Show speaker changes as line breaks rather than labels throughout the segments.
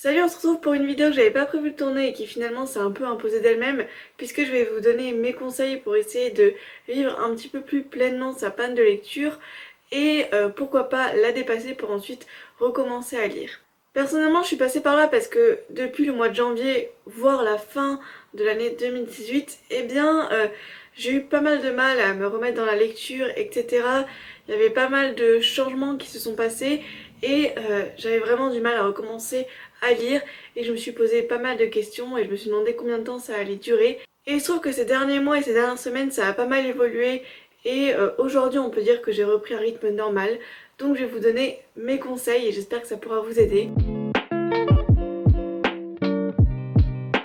Salut, on se retrouve pour une vidéo que j'avais pas prévu de tourner et qui finalement s'est un peu imposée d'elle-même puisque je vais vous donner mes conseils pour essayer de vivre un petit peu plus pleinement sa panne de lecture et pourquoi pas la dépasser pour ensuite recommencer à lire. Personnellement, je suis passée par là parce que depuis le mois de janvier, voire la fin de l'année 2018, j'ai eu pas mal de mal à me remettre dans la lecture, etc. Il y avait pas mal de changements qui se sont passés et j'avais vraiment du mal à recommencer à lire et je me suis posé pas mal de questions et je me suis demandé combien de temps ça allait durer. Et il se trouve que ces derniers mois et ces dernières semaines, ça a pas mal évolué et aujourd'hui on peut dire que j'ai repris un rythme normal. Donc je vais vous donner mes conseils et j'espère que ça pourra vous aider.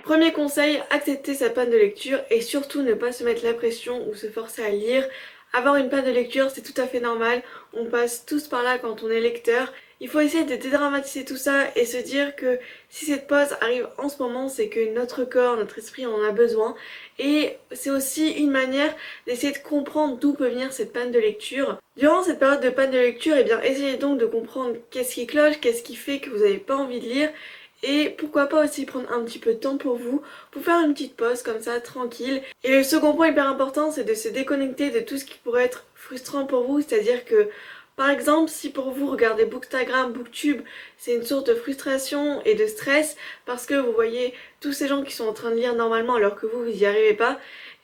Premier conseil, accepter sa panne de lecture et surtout ne pas se mettre la pression ou se forcer à lire. Avoir une panne de lecture, c'est tout à fait normal, on passe tous par là quand on est lecteur. Il faut essayer de dédramatiser tout ça et se dire que si cette pause arrive en ce moment, c'est que notre corps, notre esprit en a besoin. Et c'est aussi une manière d'essayer de comprendre d'où peut venir cette panne de lecture. Durant cette période de panne de lecture, essayez donc de comprendre qu'est-ce qui cloche, qu'est-ce qui fait que vous n'avez pas envie de lire. Et pourquoi pas aussi prendre un petit peu de temps pour vous, pour faire une petite pause comme ça, tranquille. Et le second point hyper important, c'est de se déconnecter de tout ce qui pourrait être frustrant pour vous, c'est-à-dire que par exemple, si pour vous regarder Bookstagram, Booktube, c'est une source de frustration et de stress parce que vous voyez tous ces gens qui sont en train de lire normalement alors que vous n'y arrivez pas,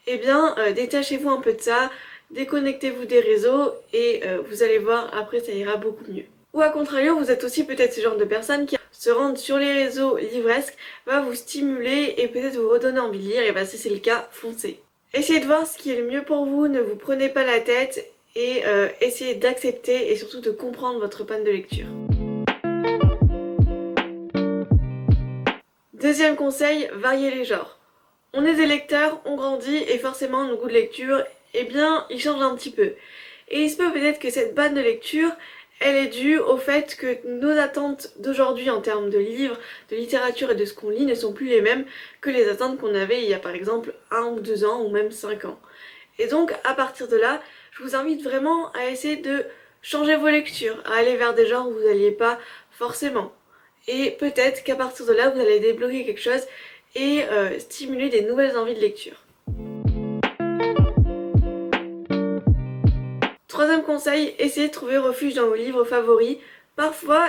détachez-vous un peu de ça, déconnectez-vous des réseaux et vous allez voir, après ça ira beaucoup mieux. Ou à contrario, vous êtes aussi peut-être ce genre de personne qui se rendre sur les réseaux livresques va vous stimuler et peut-être vous redonner envie de lire, et si c'est le cas, foncez. Essayez de voir ce qui est le mieux pour vous, ne vous prenez pas la tête et essayez d'accepter et surtout de comprendre votre panne de lecture. Deuxième conseil, variez les genres. On est des lecteurs, on grandit et forcément nos goûts de lecture, ils changent un petit peu. Et il se peut peut-être que cette panne de lecture, elle est due au fait que nos attentes d'aujourd'hui en termes de livres, de littérature et de ce qu'on lit ne sont plus les mêmes que les attentes qu'on avait il y a par exemple 1 ou 2 ans ou même 5 ans. Et donc à partir de là, je vous invite vraiment à essayer de changer vos lectures, à aller vers des genres où vous n'alliez pas forcément. Et peut-être qu'à partir de là, vous allez débloquer quelque chose et stimuler des nouvelles envies de lecture. Troisième conseil, essayez de trouver refuge dans vos livres favoris. Parfois,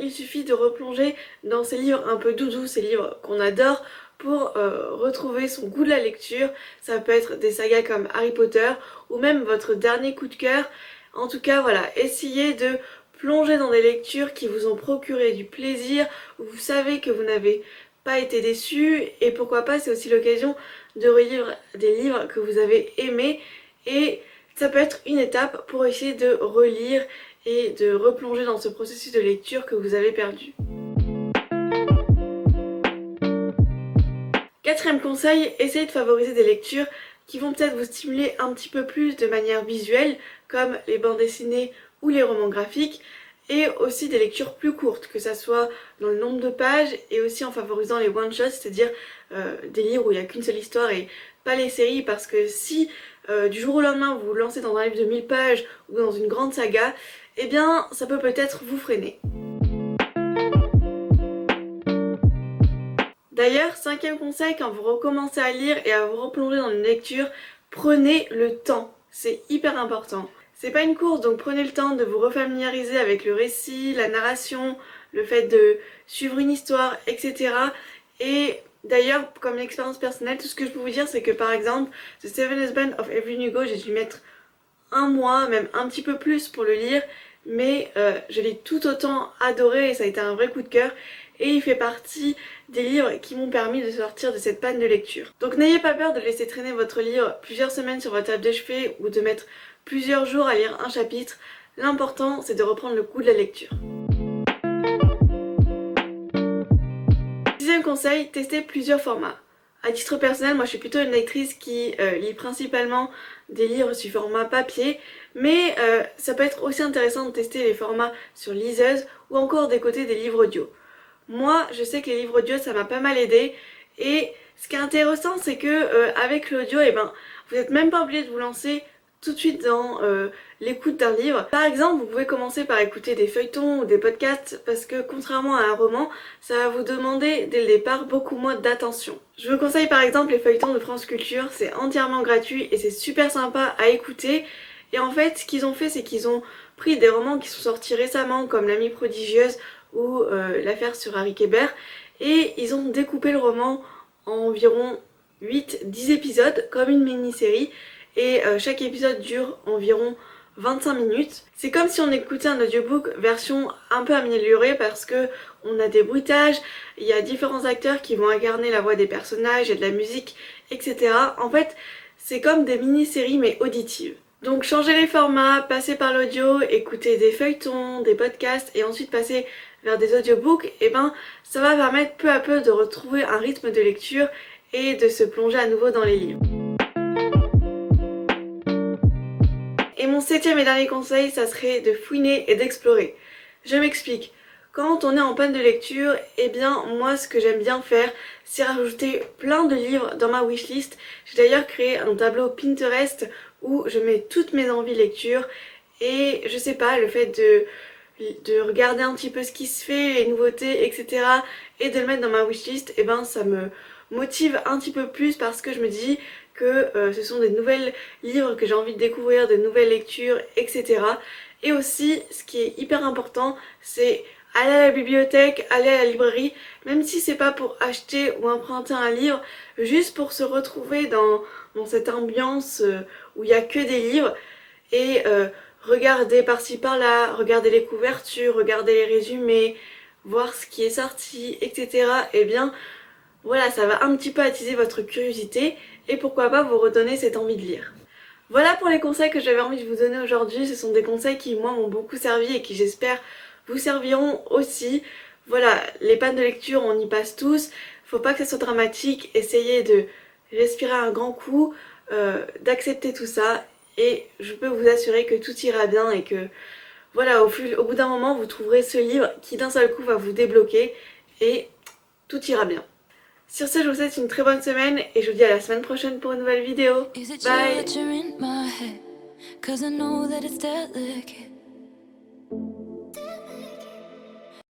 il suffit de replonger dans ces livres un peu doudous, ces livres qu'on adore, pour retrouver son goût de la lecture. Ça peut être des sagas comme Harry Potter ou même votre dernier coup de cœur. En tout cas, voilà, essayez de plonger dans des lectures qui vous ont procuré du plaisir, où vous savez que vous n'avez pas été déçus, et pourquoi pas, c'est aussi l'occasion de relire des livres que vous avez aimés, et ça peut être une étape pour essayer de relire et de replonger dans ce processus de lecture que vous avez perdu. Quatrième conseil, essayez de favoriser des lectures qui vont peut-être vous stimuler un petit peu plus de manière visuelle, comme les bandes dessinées ou les romans graphiques, et aussi des lectures plus courtes, que ça soit dans le nombre de pages et aussi en favorisant les one-shots, c'est-à-dire des livres où il n'y a qu'une seule histoire et pas les séries, parce que si du jour au lendemain vous vous lancez dans un livre de 1000 pages ou dans une grande saga, ça peut peut-être vous freiner. D'ailleurs, cinquième conseil, quand vous recommencez à lire et à vous replonger dans une lecture, prenez le temps. C'est hyper important. C'est pas une course, donc prenez le temps de vous refamiliariser avec le récit, la narration, le fait de suivre une histoire, etc. Et d'ailleurs, comme expérience personnelle, tout ce que je peux vous dire, c'est que par exemple, The Seven Husbands of Evelyn Hugo, j'ai dû mettre un mois, même un petit peu plus pour le lire, mais je l'ai tout autant adoré et ça a été un vrai coup de cœur. Et il fait partie des livres qui m'ont permis de sortir de cette panne de lecture. Donc n'ayez pas peur de laisser traîner votre livre plusieurs semaines sur votre table de chevet ou de mettre plusieurs jours à lire un chapitre. L'important, c'est de reprendre le goût de la lecture. Sixième conseil, testez plusieurs formats. À titre personnel, moi je suis plutôt une lectrice qui lit principalement des livres sur format papier, mais ça peut être aussi intéressant de tester les formats sur liseuse ou encore d'écouter des livres audio. Moi, je sais que les livres audio, ça m'a pas mal aidé. Et ce qui est intéressant, c'est que avec l'audio, vous n'êtes même pas obligé de vous lancer tout de suite dans l'écoute d'un livre. Par exemple, vous pouvez commencer par écouter des feuilletons ou des podcasts parce que contrairement à un roman, ça va vous demander dès le départ beaucoup moins d'attention. Je vous conseille par exemple les feuilletons de France Culture, c'est entièrement gratuit et c'est super sympa à écouter. Et en fait, ce qu'ils ont fait, c'est qu'ils ont pris des romans qui sont sortis récemment comme L'Amie prodigieuse ou L'affaire sur Harry Kébert et ils ont découpé le roman en environ 8-10 épisodes comme une mini-série et chaque épisode dure environ 25 minutes. C'est comme si on écoutait un audiobook version un peu améliorée parce que on a des bruitages, il y a différents acteurs qui vont incarner la voix des personnages, il y a de la musique, etc. En fait, c'est comme des mini-séries mais auditives. Donc changer les formats, passer par l'audio, écouter des feuilletons, des podcasts et ensuite passer vers des audiobooks, et ben ça va permettre peu à peu de retrouver un rythme de lecture et de se plonger à nouveau dans les livres. Et mon septième et dernier conseil, ça serait de fouiner et d'explorer. Je m'explique. Quand on est en panne de lecture, eh bien moi ce que j'aime bien faire, c'est rajouter plein de livres dans ma wishlist. J'ai d'ailleurs créé un tableau Pinterest où je mets toutes mes envies lecture et je sais pas, le fait de regarder un petit peu ce qui se fait, les nouveautés, etc. et de le mettre dans ma wishlist, eh ben ça me motive un petit peu plus parce que je me dis que ce sont des nouvelles livres que j'ai envie de découvrir, de nouvelles lectures, etc. Et aussi, ce qui est hyper important, c'est aller à la bibliothèque, aller à la librairie, même si c'est pas pour acheter ou emprunter un livre, juste pour se retrouver dans cette ambiance où il y a que des livres et regarder par-ci par-là, regarder les couvertures, regarder les résumés, voir ce qui est sorti, etc. Eh bien, voilà, ça va un petit peu attiser votre curiosité et pourquoi pas vous redonner cette envie de lire. Voilà pour les conseils que j'avais envie de vous donner aujourd'hui. Ce sont des conseils qui, moi, m'ont beaucoup servi et qui, j'espère, vous serviront aussi. Voilà, les pannes de lecture, on y passe tous. Faut pas que ça soit dramatique. Essayez de respirer un grand coup, d'accepter tout ça. Et je peux vous assurer que tout ira bien et que, voilà, au bout d'un moment, vous trouverez ce livre qui, d'un seul coup, va vous débloquer et tout ira bien. Sur ce, je vous souhaite une très bonne semaine et je vous dis à la semaine prochaine pour une nouvelle vidéo. Bye!